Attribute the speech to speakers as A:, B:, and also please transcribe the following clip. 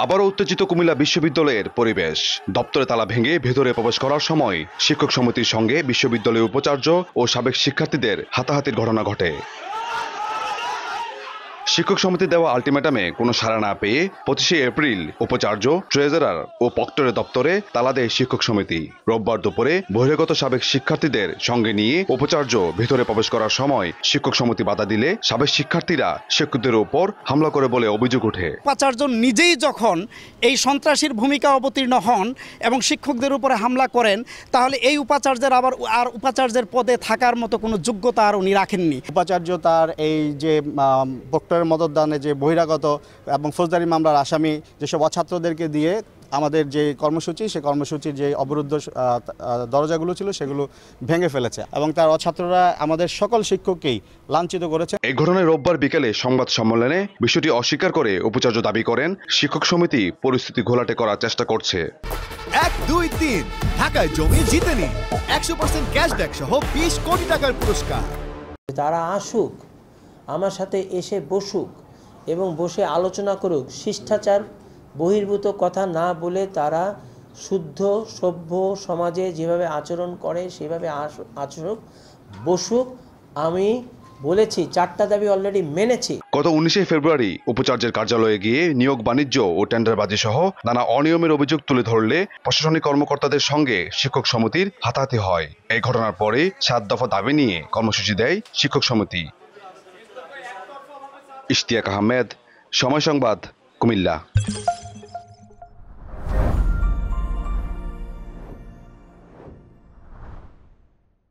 A: আবারও উত্তেজিত কুমিল্লা বিশ্ববিদ্যালয়ের পরিবেশ। দপ্তরে তালা ভেঙে ভেতরে প্রবেশ করার সময় শিক্ষক সমিতির সঙ্গে বিশ্ববিদ্যালয়ের উপাচার্য ও সাবেক শিক্ষার্থীদের হাতাহাতির ঘটনা ঘটে। শিক্ষক সমিতি দেওয়া আলটিমেটামে কোনো সাড়া না পেয়ে 25শে এপ্রিল উপাচার্য, ট্রেজারার ও প্রক্টরের দপ্তরে তালা দেয় শিক্ষক সমিতি। রোববার দুপুরে বহিরাগত সাবেক শিক্ষার্থীদের সঙ্গে নিয়ে উপাচার্য ভেতরে প্রবেশ করার সময় শিক্ষক সমিতি বাধা দিলে সাবেক শিক্ষার্থীরা শিক্ষকদের উপর হামলা করে বলে অভিযোগ ওঠে।
B: উপাচার্য নিজেই যখন এই সন্ত্রাসীর ভূমিকা অবতীর্ণ হন এবং শিক্ষকদের উপরে হামলা করেন, তাহলে এই উপাচার্যের আর উপাচার্যের পদে থাকার মতো কোনো যোগ্যতা আর উনি রাখেননি।
C: উপাচার্য তার এই যে প্রক্টরের মদতদানে যে বহিরাগত এবং ফৌজদারি মামলার আসামি যেসব ছাত্রদেরকে দিয়ে আমাদের যে কর্মসূচি, সেই কর্মসূচির যে অবরুদ্ধ দরজাগুলো ছিল সেগুলো ভেঙে ফেলেছে এবং তার ছাত্ররা আমাদের সকল শিক্ষককেই লাঞ্ছিত করেছে।
A: এই ঘটনায় রোববার বিকেলে সংবাদ সম্মেলনে বিষয়টি অস্বীকার করে উপাচার্য দাবি করেন শিক্ষক সমিতি পরিস্থিতি ঘোলাটে করার চেষ্টা করছে।
D: 1, 2, 3 ঢাকায় জমি জিতে নিন 100% ক্যাশব্যাক সহ 20 কোটি টাকার পুরস্কার।
E: তারা আসুক, আমার সাথে এসে বসুক এবং বসে আলোচনা করুক। শিষ্টাচার বহির্ভূত কথা না বলে তারা শুদ্ধ সভ্য সমাজে যেভাবে আচরণ করে সেভাবে আচরণ বসুক। আমি বলেছি 4টা দাবি অলরেডি মেনেছি।
A: গত 19শে ফেব্রুয়ারি উপাচার্যের কার্যালয়ে গিয়ে নিয়োগ বাণিজ্য ও টেন্ডারবাজি সহ নানা অনিয়মের অভিযোগ তুলে ধরলে প্রশাসনিক কর্মকর্তাদের সঙ্গে শিক্ষক সমিতির হাতাহাতি হয়। এই ঘটনার পরে 7 দফা দাবি নিয়ে কর্মসূচি দেয় শিক্ষক সমিতি। ইশতিয়াক আহমেদ, সময় সংবাদ, কুমিল্লা।